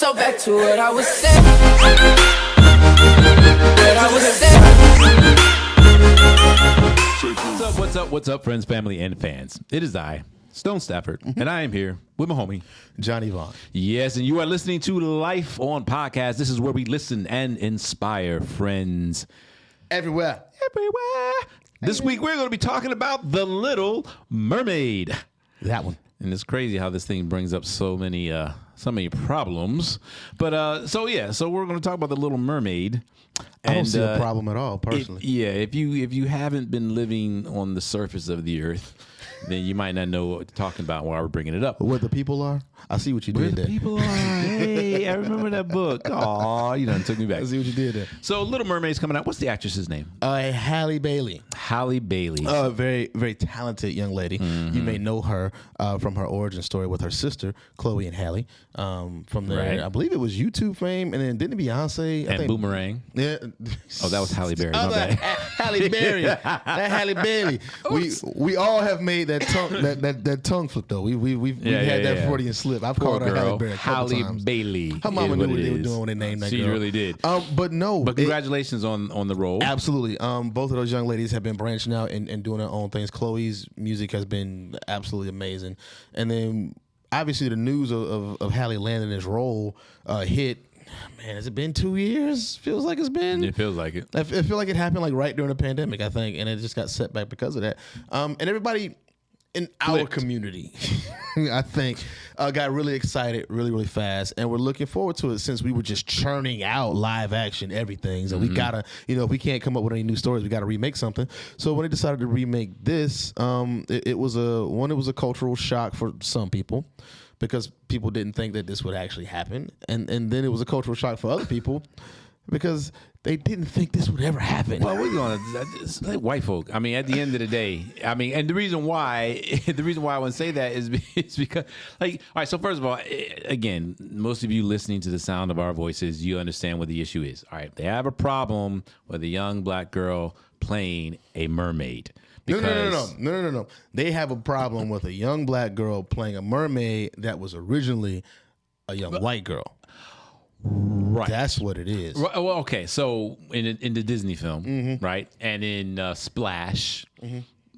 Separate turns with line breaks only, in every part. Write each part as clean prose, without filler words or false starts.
So back to what I was saying. What I was saying.
What's up, friends, family, and fans? It is I, Stone Stafford, and I am here with my homie,
Johnny Vaughn.
Yes, and you are listening to L.I.F.E on podcast. This is where we listen and inspire friends
Everywhere.
This week, we're going to be talking about The Little Mermaid.
That one.
And it's crazy how this thing brings up so many problems. But so we're going to talk about The Little Mermaid.
I don't see a problem at all, personally.
If you haven't been living on the surface of the earth, then you might not know what we're talking about while we're bringing it up.
Where the people are? I see what you
Where
did
the
there.
people are. Hey, I remember that book. Aw, you done took me back.
I see what you did there.
So Little Mermaid's coming out. What's the actress's name?
Halle Bailey.
Halle Bailey.
Very, very talented young lady. You may know her from her origin story with her sister, Chloe and Halle. From their,
Right.
I believe it was YouTube fame, and then didn't Beyonce?
And Boomerang.
Yeah.
Oh, that was Halle Berry. My bad.
Halle Berry. That Halle Bailey. We all have made that tongue that tongue flip though. We've had that Freudian slip. I've
Poor
called her
girl.
Halle Berry a couple
Halle
times.
Bailey.
Her mama
is
knew
what
what
it
they were
is.
doing when they named that
She
girl.
really did.
But no.
But congratulations on the role.
Absolutely. Both of those young ladies have been branching out and doing their own things. Chloe's music has been absolutely amazing. And then obviously the news of Halle landing this role hit. Man, has it been 2 years? Feels like it's been.
It feels like it.
I feel like it happened like right during the pandemic, I think, and it just got set back because of that. And everybody in our community, I think, got really excited really, really fast. And we're looking forward to it since we were just churning out live action everything. So we got to, if we can't come up with any new stories, we got to remake something. So when they decided to remake this, it was a cultural shock for some people because people didn't think that this would actually happen. And then it was a cultural shock for other people because they didn't think this would ever happen.
Well, we're going to like white folk. I mean, at the end of the day, and the reason why I want to say that is because, like, all right. So first of all, again, most of you listening to the sound of our voices, you understand what the issue is. All right, they have a problem with a young black girl playing a mermaid.
No. They have a problem with a young black girl playing a mermaid that was originally a young white girl.
Right.
That's what it is.
Right, well, okay. So in the Disney film, right, and in Splash,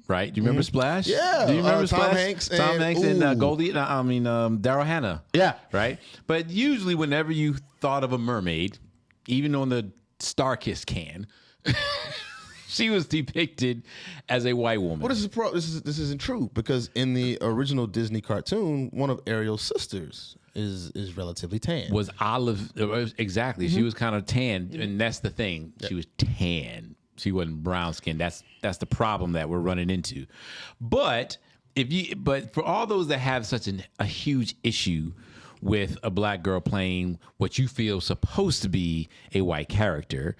right? Do you remember Splash?
Yeah.
Do you remember
Tom
Splash?
Hanks
Tom Hanks and
ooh.
Goldie. Daryl Hannah.
Yeah.
Right. But usually, whenever you thought of a mermaid, even on the Starkist can. She was depicted as a white woman.
Well, this isn't true because in the original Disney cartoon, one of Ariel's sisters is relatively tan.
Was olive exactly? She was kind of tan, and that's the thing. She was tan. She wasn't brown skinned. That's the problem that we're running into. But for all those that have such a huge issue with a black girl playing what you feel is supposed to be a white character.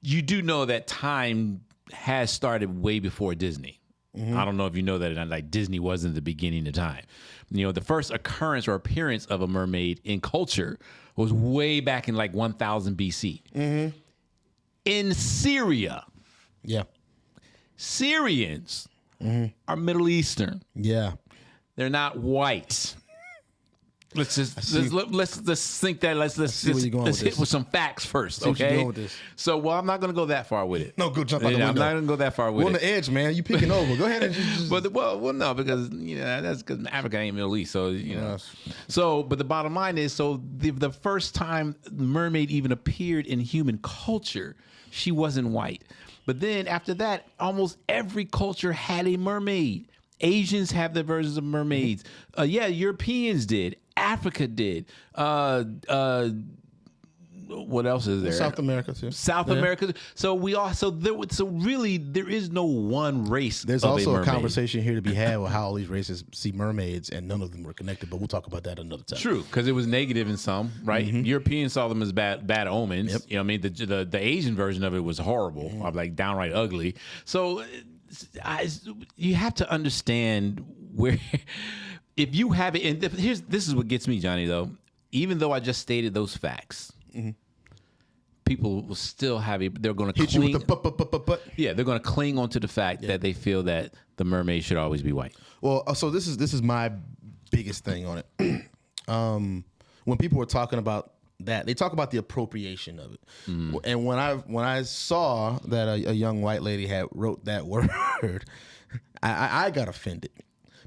You do know that time has started way before Disney. I don't know if you know that or not. Like Disney wasn't the beginning of time. The first occurrence or appearance of a mermaid in culture was way back in like 1000 BC. In Syria.
Yeah.
Syrians are Middle Eastern.
Yeah.
They're not white. Let's think that. Let's hit with some facts first, okay?
Where you going with this.
So, I'm not going to go that far with it.
No, go jump out the window.
I'm not going to go that far with
We're on
it.
the edge, man. You picking over. Go ahead and just...
But no, because that's because Africa ain't Middle East, so
Yes.
So, but the bottom line is, the first time mermaid even appeared in human culture, she wasn't white. But then after that, almost every culture had a mermaid. Asians have their versions of mermaids. Europeans did. Africa did. What else is there?
South America too.
South America. So really there is no one race.
There's
of
also
a
conversation here to be had with how all these races see mermaids, and none of them were connected. But we'll talk about that another time.
True, because it was negative in some, right? Europeans saw them as bad omens.
Yep.
You know what I mean? The Asian version of it was horrible, like downright ugly. So you have to understand where. If you have it, and this is what gets me, Johnny, though. Even though I just stated those facts, people will still have it. They're going to
Hit
cling.
you with the
Yeah, they're going to cling onto the fact that they feel that the mermaid should always be white.
Well, so this is my biggest thing on it. when people were talking about that, they talk about the appropriation of it. And when I saw that a young white lady had wrote that word, I got offended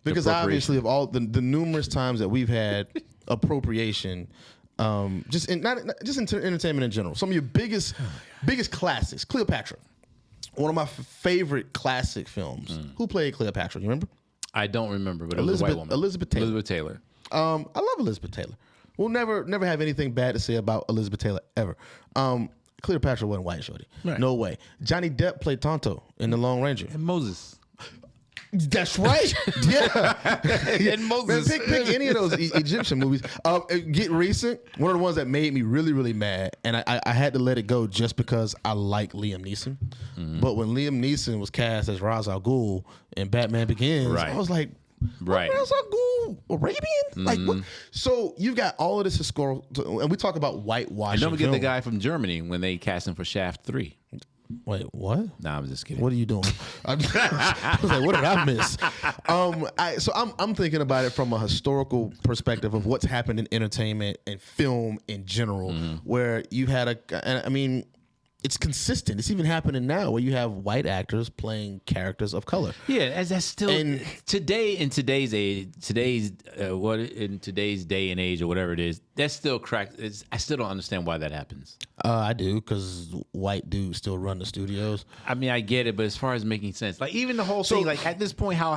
because obviously of all the numerous times that we've had appropriation, just in entertainment in general. Some of your biggest classics, Cleopatra, one of my favorite classic films. Who played Cleopatra? You remember?
I don't remember, but it was a white woman.
Elizabeth Taylor.
Elizabeth Taylor.
I love Elizabeth Taylor. We'll never have anything bad to say about Elizabeth Taylor ever. Cleopatra wasn't white, shorty. Right. No way. Johnny Depp played Tonto in The Lone Ranger.
And Moses.
That's right. Yeah.
And Moses.
Man, pick any of those Egyptian movies. Get recent. One of the ones that made me really, really mad, and I had to let it go just because I like Liam Neeson. But when Liam Neeson was cast as Ra's al Ghul in Batman Begins, I was like,
right.
Ra's al Ghul Arabian? Like, what? So you've got all of this historical, and we talk about whitewashing.
And don't forget the guy from Germany when they cast him for Shaft 3.
Wait, what?
Nah, I'm just kidding.
What are you doing? I was like, what did I miss? So I'm thinking about it from a historical perspective of what's happened in entertainment and film in general, where you had it's consistent. It's even happening now where you have white actors playing characters of color.
Yeah, as that's still today in today's day and age or whatever it is. That's still cracked. I still don't understand why that happens.
I do, because white dudes still run the studios.
I mean, I get it, but as far as making sense, like even the whole thing, like at this point, how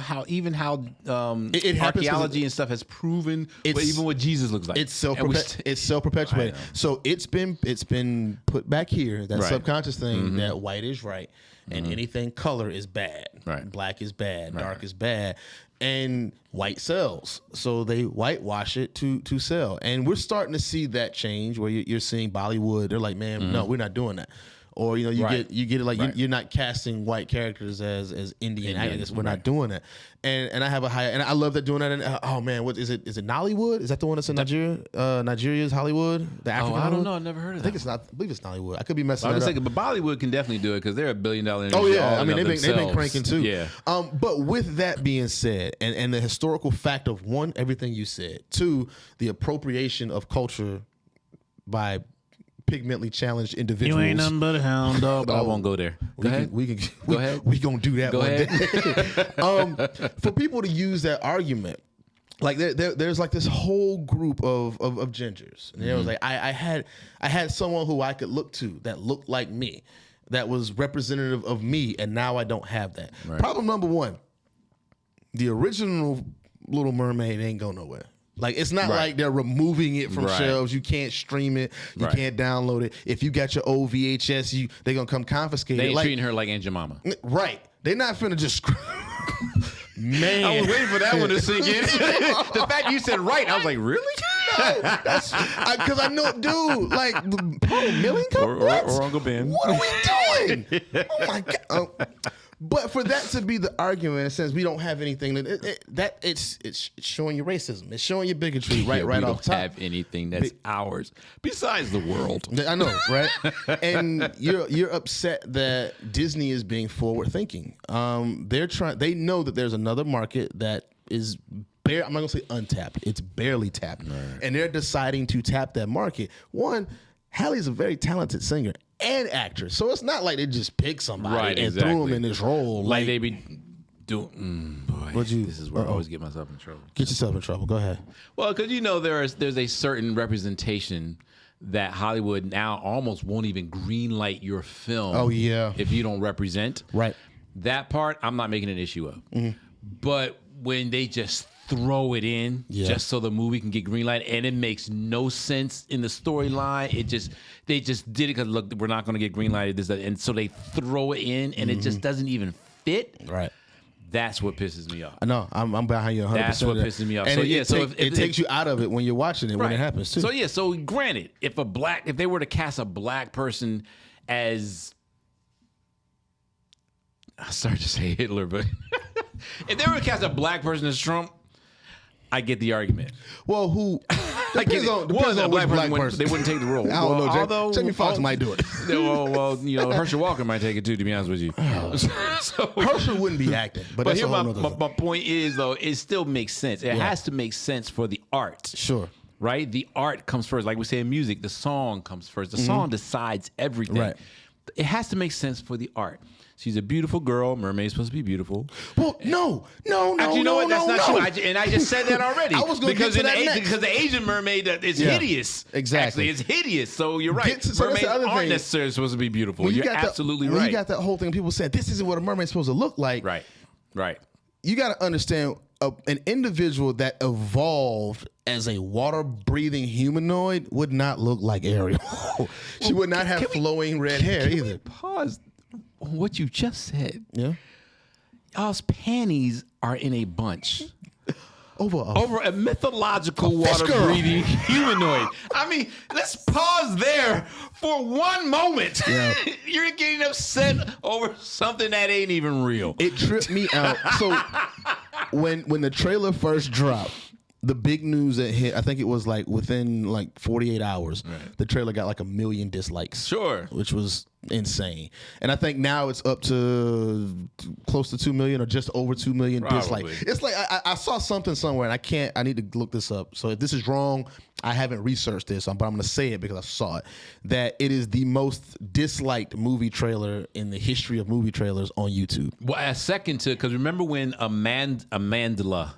archaeology and stuff has proven, but even what Jesus looks like,
it's self-perpetuating. So it's been put back here, that subconscious thing that white is right and anything color is bad.
Right.
Black is bad, dark is bad. And white sells, so they whitewash it to sell. And we're starting to see that change where you're seeing Bollywood. They're like, man, no, we're not doing that. Or you get it like you're not casting white characters as Indian actors. We're not doing that. And I have and I love that doing that. And oh man, what is it? Is it Nollywood? Is that the one that's in Nigeria? Nigeria's Hollywood. The African.
I don't know. I've never heard of that.
I think it's not. I believe it's Nollywood. I could be messing.
I was
that
thinking, but Bollywood can definitely do it because they're $1 billion industry.
Oh yeah, I mean they've been cranking too.
Yeah.
But with that being said, and the historical fact of one, everything you said, two, the appropriation of culture by pigmentally challenged individuals.
You ain't nothing but a hound dog. But I won't go there. Go ahead. Go ahead.
We gonna do that
go
one
ahead.
day. For people to use that argument, like there's like this whole group of gingers. And it was like I had someone who I could look to that looked like me, that was representative of me, and now I don't have that. Right. Problem number one: the original Little Mermaid ain't go nowhere. Like, it's not like they're removing it from shelves. You can't stream it. You can't download it. If you got your old VHS, they're going to come confiscate it.
They ain't treating her like Aunt Jemima.
Right. They're not finna just... Man.
I was waiting for that one to sink in. The fact you said I was like, really?
No. That's... Because I know, dude, like, Paul Milling?
Or Uncle Ben.
What are we doing? Oh, my God. But for that to be the argument, in a sense, we don't have anything it's showing you racism. It's showing you bigotry right
we
off
don't
top.
Have anything that's ours besides the world.
I know, right? And you're upset that Disney is being forward thinking. They know that there's another market that is I'm not gonna say untapped. It's barely tapped, and they're deciding to tap that market. One, Halle's a very talented singer and actress, so it's not like they just picked somebody and threw him in this role.
Like they be doing. Boy, this is where I always get myself in trouble.
Get yourself in trouble. Go ahead.
Well, because there's a certain representation that Hollywood now almost won't even greenlight your film.
Oh yeah,
if you don't represent that part, I'm not making an issue of. But when they just throw it in just so the movie can get greenlight, and it makes no sense in the storyline. They just did it because look, we're not going to get greenlighted. This, and so they throw it in, and it just doesn't even fit.
Right.
That's what pisses me off.
I know. I'm behind you 100%.
That's what pisses me off.
And
so
it takes you out of it when you're watching it when it happens too.
So granted, if they were to cast a black person as, I started to say Hitler, but if they were to cast a black person as Trump, I get the argument.
Well, who? Depends on
black person. They wouldn't take the role.
I don't know. Jamie Foxx might do it.
Well, Herschel Walker might take it too. To be honest with you,
Herschel wouldn't be acting. But
here my point is though, it still makes sense. It has to make sense for the art.
Sure.
right? The art comes first. Like we say in music, the song comes first. The song decides everything.
Right.
It has to make sense for the art. She's a beautiful girl. Mermaid's supposed to be beautiful.
Well, no.
Actually, you know what? That's not true. I just said that already.
I was going to get to that next.
Because the Asian mermaid is hideous.
Exactly.
Actually, it's hideous. So you're right.
So
mermaids
that's the other
aren't
thing.
necessarily supposed to be beautiful. You're absolutely
right.
right.
You got that whole thing. People said, this isn't what a mermaid's supposed to look like.
Right.
You got to understand an individual that evolved as a water-breathing humanoid would not look like Ariel. She would not have flowing red hair either.
Pause on what you just said.
Yeah.
Y'all's panties are in a bunch.
Over
A mythological water-breathing humanoid. I mean, let's pause there for one moment.
Yeah.
You're getting upset over something that ain't even real.
It tripped me out. So when the trailer first dropped, the big news that hit, I think it was like within like 48 hours, the trailer got like 1 million dislikes.
Sure.
Which was insane. And I think now it's up to close to 2 million or just over 2 million dislikes. It's like I saw something somewhere and I need to look this up. So if this is wrong, I haven't researched this, but I'm going to say it because I saw it, that it is the most disliked movie trailer in the history of movie trailers on YouTube.
Well, a second to, because remember when Amandla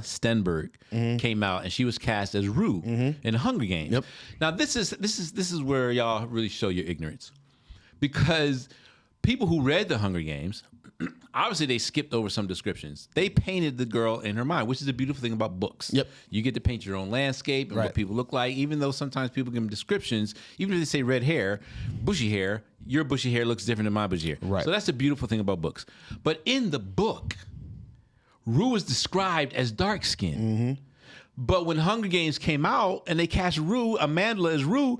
Stenberg came out and she was cast as Rue in Hunger Games.
Yep.
Now this is where y'all really show your ignorance, because people who read the Hunger Games, obviously they skipped over some descriptions. They painted the girl in her mind, which is the beautiful thing about books.
Yep.
You get to paint your own landscape and what people look like, even though sometimes people give them descriptions. Even if they say red hair, bushy hair, your bushy hair looks different than my bushy hair.
Right.
So that's the beautiful thing about books. But in the book, Rue is described as dark-skinned. But when Hunger Games came out and they cast Amandla as Rue,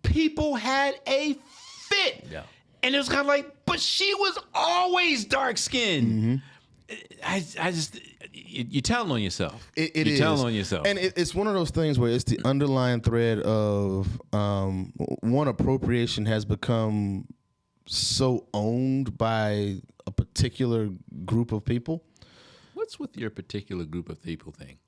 people had a fit. Yeah. And it was kind of like, but she was always dark-skinned. I just, you're telling on yourself. You're telling on yourself.
And it's one of those things where it's the underlying thread of one, appropriation has become so owned by a particular group of people.
What's with your particular group of people thing?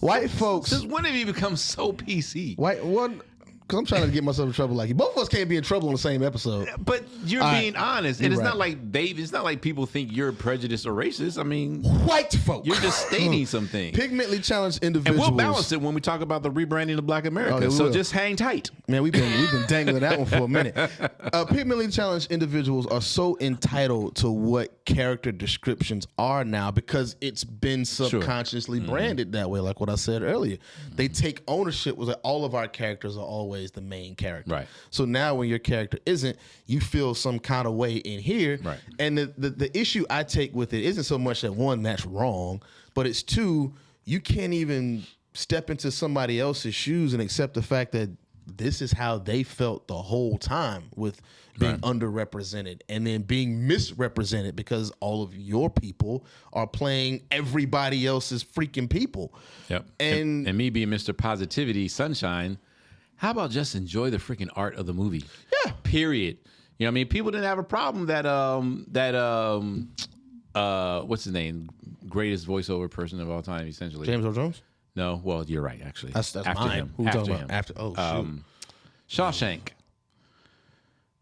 White folks.
Since when have you become so PC?
Because I'm trying to get myself in trouble like you. Both of us can't be in trouble on the same episode.
But you're being honest. And it's not like Dave, it's not like people think you're prejudiced or racist. I mean,
white folk.
You're just stating something.
Pigmentally challenged individuals.
And we'll balance it when we talk about the rebranding of Black America.
Yeah,
so just hang tight.
Man, we've been dangling that one for a minute. Pigmentally challenged individuals are so entitled to what character descriptions are now because it's been subconsciously branded that way, like what I said earlier. They take ownership with all of our characters are always the main character.
Right.
So now when your character isn't, you feel some kind of way in here.
Right.
And the issue I take with it isn't so much that one, that's wrong, but it's two, you can't even step into somebody else's shoes and accept the fact that this is how they felt the whole time with being underrepresented and then being misrepresented because all of your people are playing everybody else's freaking people.
Yep.
And
me being Mr. Positivity Sunshine, how about just enjoy the freaking art of the movie?
Yeah.
Period. You know what I mean? People didn't have a problem that what's his name? Greatest voiceover person of all time, essentially.
James Earl Jones?
No, well, you're right, actually.
That's
after
mine.
him.
Who we
after
talking
him.
about? After shoot.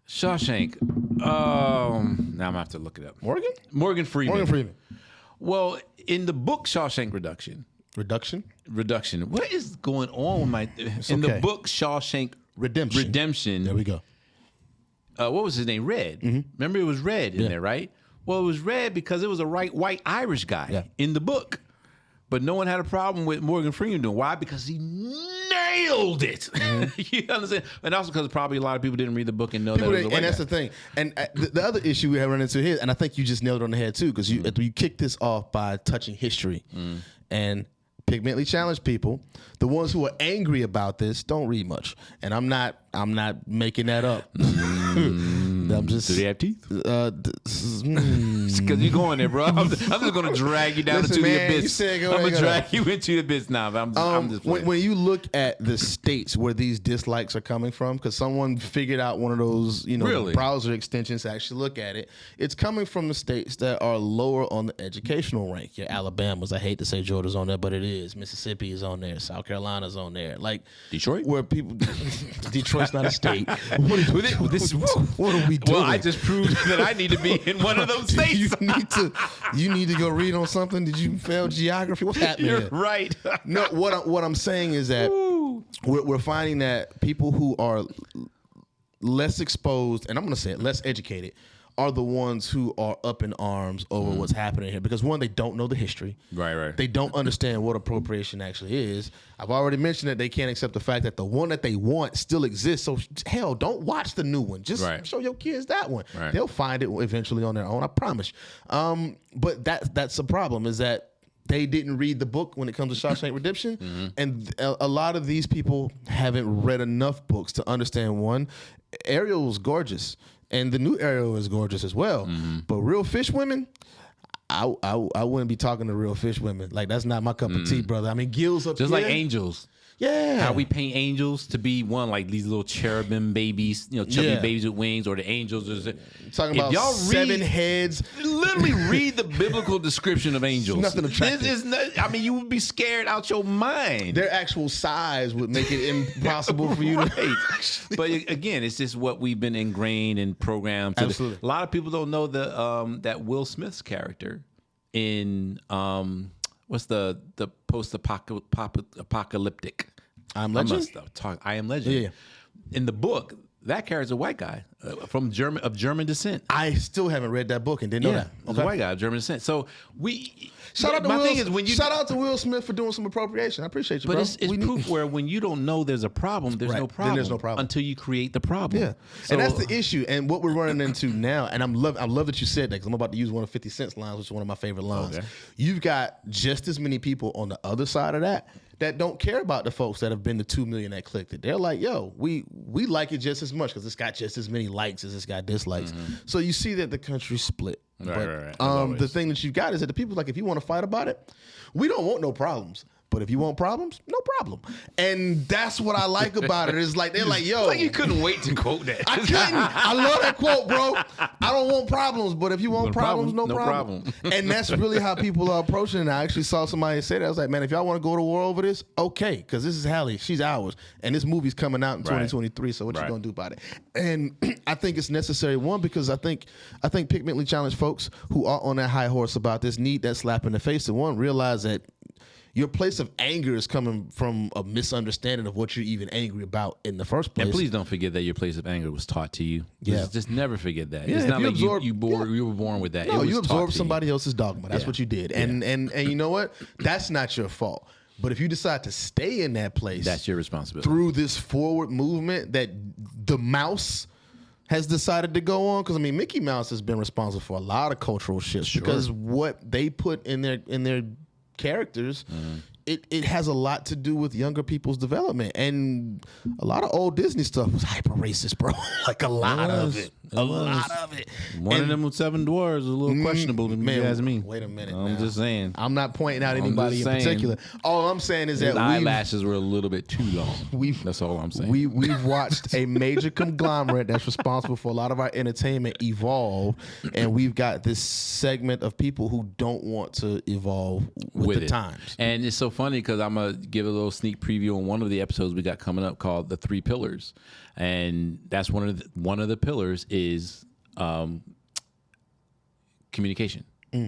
Shawshank. Now I'm gonna have to look it up. Morgan Freeman. Well, in the book Shawshank Redemption. What is going on with my? The book Shawshank Redemption.
There we go.
What was his name? Red. Remember, it was Red in there, right? Well, it was Red because it was a white Irish guy in the book, but no one had a problem with Morgan Freeman doing. Why? Because he nailed it. You understand? And also because probably a lot of people didn't read the book and know that it was a white
and that's
guy.
the thing. And the other issue we have run into here, and I think you just nailed it on the head too, because you kicked this off by touching history and pigmentally challenged people, the ones who are angry about this, don't read much. And I'm not making that up. I'm just.
Do they have teeth?
Because
you're going there, bro. I'm just going to drag you down
Listen,
into
man,
the
you
abyss.
said
I'm going to drag you into the abyss now. But I'm just playing.
when you look at the states where these dislikes are coming from, because someone figured out one of those,
Really?
browser extensions to actually look at it. It's coming from the states that are lower on the educational rank. Your Alabamas, I hate to say Georgia's on there, but it is. Mississippi is on there. South Carolina's on there. Like
Detroit?
where people. Detroit's not a state. What are we doing?
Well, I just proved that I need to be in one of those states.
You need to go read on something. Did you fail geography? What's happening?
You're
here?
right.
No, what I'm saying is that we're finding that people who are less exposed, and I'm going to say it, less educated, are the ones who are up in arms over what's happening here. Because one, they don't know the history.
Right.
They don't understand what appropriation actually is. I've already mentioned that they can't accept the fact that the one that they want still exists. So hell, don't watch the new one. Just show your kids that one.
Right.
They'll find it eventually on their own, I promise. But that's the problem, is that they didn't read the book when it comes to Shawshank Redemption. And a lot of these people haven't read enough books to understand, one, Ariel was gorgeous. And the new Ariel is gorgeous as well. But real fish women, I wouldn't be talking to real fish women. Like, that's not my cup of tea, brother. I mean, Gil's up
Just
here.
like angels.
Yeah.
How we paint angels to be one, like these little cherubim babies, chubby babies with wings, or the angels.
Talking about y'all 7 heads.
Literally read the biblical description of angels.
Nothing attractive.
This is not, I mean, you would be scared out your mind.
Their actual size would make it impossible for you to.
But again, it's just what we've been ingrained and programmed to.
Absolutely.
A lot of people don't know that Will Smith's character in what's the post-apocalyptic?
I Am Legend?
I Am Legend.
Yeah.
In the book, that character's a white guy of German descent.
I still haven't read that book and didn't know that.
He's a white guy of German descent. So
Shout out to Will Smith for doing some appropriation. I appreciate you,
but
bro.
it's proof where when you don't know there's a problem, there's no problem.
Then there's no problem
until you create the problem.
Yeah, and that's the issue. And what we're running into now, and I love that you said that, because I'm about to use one of 50 Cent's lines, which is one of my favorite lines.
Okay.
You've got just as many people on the other side of that don't care about the folks that have been the 2 million that clicked it. They're like, yo, we like it just as much because it's got just as many likes as it's got dislikes. So you see that the country's split.
Right.
The thing that you've got is that the people, like, if you want to fight about it, we don't want no problems. But if you want problems, no problem. And that's what I like about it. It's like, they're like, yo.
It's like you couldn't wait to quote that.
I couldn't. I love that quote, bro. I don't want problems, but if you want problems, no problem. And that's really how people are approaching it. I actually saw somebody say that. I was like, man, if y'all want to go to war over this, okay, because this is Halle. She's ours. And this movie's coming out in 2023, so what you going to do about it? And I think it's necessary, one, because I think pigmentally challenged folks who are on that high horse about this need that slap in the face. And one, realize that your place of anger is coming from a misunderstanding of what you're even angry about in the first place.
And please don't forget that your place of anger was taught to you.
Yeah.
Just never forget that.
Yeah,
it's not like you were born with that.
No,
it was
you absorbed
taught
somebody else's dogma. That's what you did. And you know what? That's not your fault. But if you decide to stay in that place,
that's your responsibility.
Through this forward movement that the mouse has decided to go on, because I mean, Mickey Mouse has been responsible for a lot of cultural shifts because what they put in their characters, it has a lot to do with younger people's development, and a lot of old Disney stuff was hyper racist, bro. Like a lot of it.
One of them with 7 dwarves is a little questionable to me. You ask me.
Wait a minute.
I'm just saying.
I'm not pointing out anybody in particular. All I'm saying is
his
that
eyelashes were a little bit too long. That's all I'm saying.
We've watched a major conglomerate that's responsible for a lot of our entertainment evolve, and we've got this segment of people who don't want to evolve with the times.
And it's so funny because I'm gonna give a little sneak preview on one of the episodes we got coming up called The 3 Pillars, and that's one of the pillars is communication,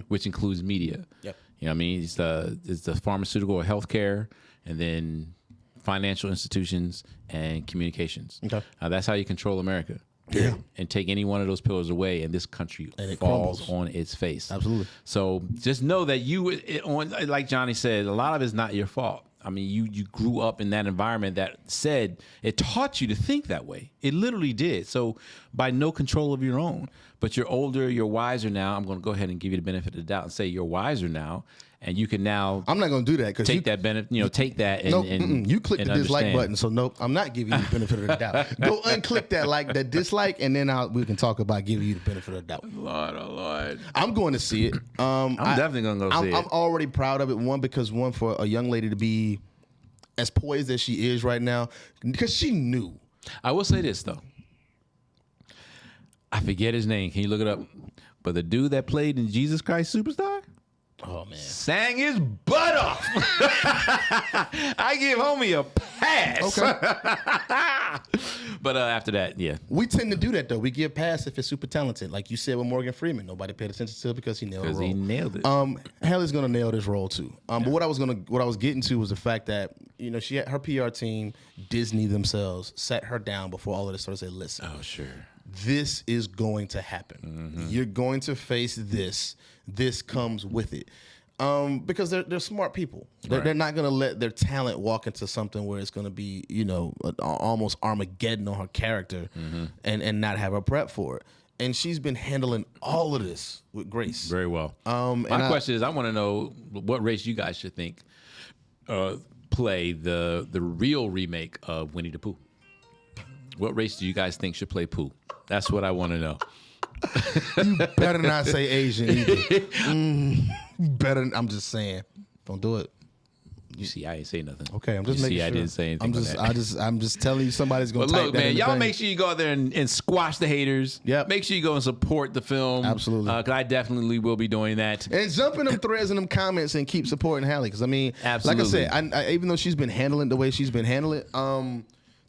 which includes media. Yep. You know what I mean? It's the pharmaceutical or healthcare, and then financial institutions and communications. Okay. That's how you control America. Yeah. And take any one of those pillars away, and this country falls on its face.
Absolutely.
So just know that like Johnny said, a lot of it's not your fault. I mean, you grew up in that environment that said it taught you to think that way. It literally did. So by no control of your own, but you're older, you're wiser now. I'm going to go ahead and give you the benefit of the doubt and say you're wiser now. and you can now
I'm not going to do that because
take that benefit. Take that. And,
nope,
and
you click the dislike
understand.
button. So nope, I'm not giving you the benefit of the doubt. Go unclick that dislike, and then we can talk about giving you the benefit of the doubt.
Lord, oh Lord.
I'm going to see it. I'm
definitely going to go see it.
I'm already proud of it. Because for a young lady to be as poised as she is right now, because she knew.
I will say this though. I forget his name. Can you look it up? But the dude that played in Jesus Christ Superstar,
oh man,
sang his butt off. I give homie a pass.
Okay.
But after that, yeah.
We tend to do that though. We give pass if it's super talented, like you said with Morgan Freeman. Nobody paid attention to it because he nailed the role.
Because he nailed it.
Halle's gonna nail this role too. But what I was getting to was the fact that she had her PR team, Disney themselves, sat her down before all of this started. Said, listen,
Oh sure.
this is going to happen. Mm-hmm. You're going to face this. This comes with it. Because they're smart people. They're not going to let their talent walk into something where it's going to be, almost Armageddon on her character and not have her prep for it. And she's been handling all of this with grace.
Very well. My question is, I want to know what race you guys should think play the real remake of Winnie the Pooh. What race do you guys think should play Pooh? That's what I want to know.
You better not say Asian either. I'm just saying. Don't do it.
You see, I ain't say nothing.
Okay, I'm just making sure.
I didn't say anything.
I'm just telling you somebody's gonna
But
type
look,
that
man,
in the
y'all
thing.
make sure you go out there and squash the haters.
Yep.
Make sure you go and support the film.
Absolutely.
Because I definitely will be doing that.
And jump in them threads and them comments and keep supporting Halle. Because
Absolutely.
like I said, I even though she's been handling the way she's been handling,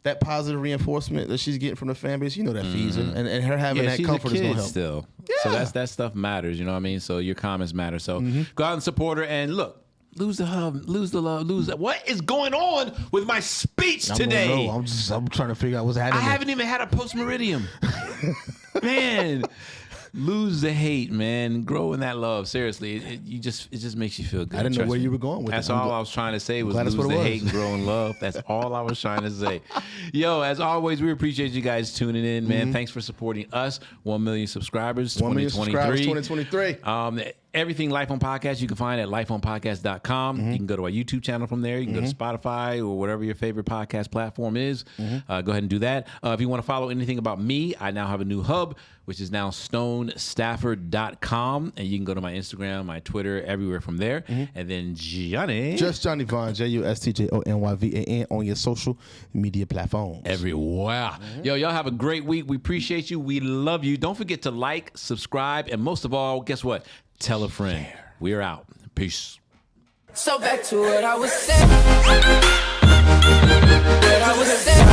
that positive reinforcement that she's getting from the fan base, that feeds her, and her having that
she's
comfort
a
is
kid
gonna help.
still.
Yeah.
So that stuff matters. You know what I mean? So your comments matter. So go out and support her. And look, lose the hub, lose the love, lose. What is going on with my speech today?
I'm trying to figure out what's happening.
I haven't even had a post-meridium. Man, lose the hate, man. Grow in that love. Seriously, it just makes you feel good.
I didn't know
Trust
where
me.
you were going with
That's
it.
all I was trying to say was
glad
lose
that's what
the
it
hate
was.
and grow in love. That's all I was trying to say. Yo, as always, we appreciate you guys tuning in, man. Thanks for supporting us. 1 million subscribers,
1 million
2023.
subscribers, 2023.
Everything Life on Podcast, you can find at lifeonpodcast.com. You can go to our YouTube channel from there. You can go to Spotify or whatever your favorite podcast platform is. Go ahead and do that. If you want to follow anything about me, I now have a new hub, which is now stonestafford.com. And you can go to my Instagram, my Twitter, everywhere from there. And then Johnny.
Just Johnny Vaughn, JUSTJONYVAN on your social media platforms.
Everywhere. Yo, y'all have a great week. We appreciate you. We love you. Don't forget to like, subscribe, and most of all, guess what? Tell a friend. We're out. Peace.
So back to what I was saying. What I was saying.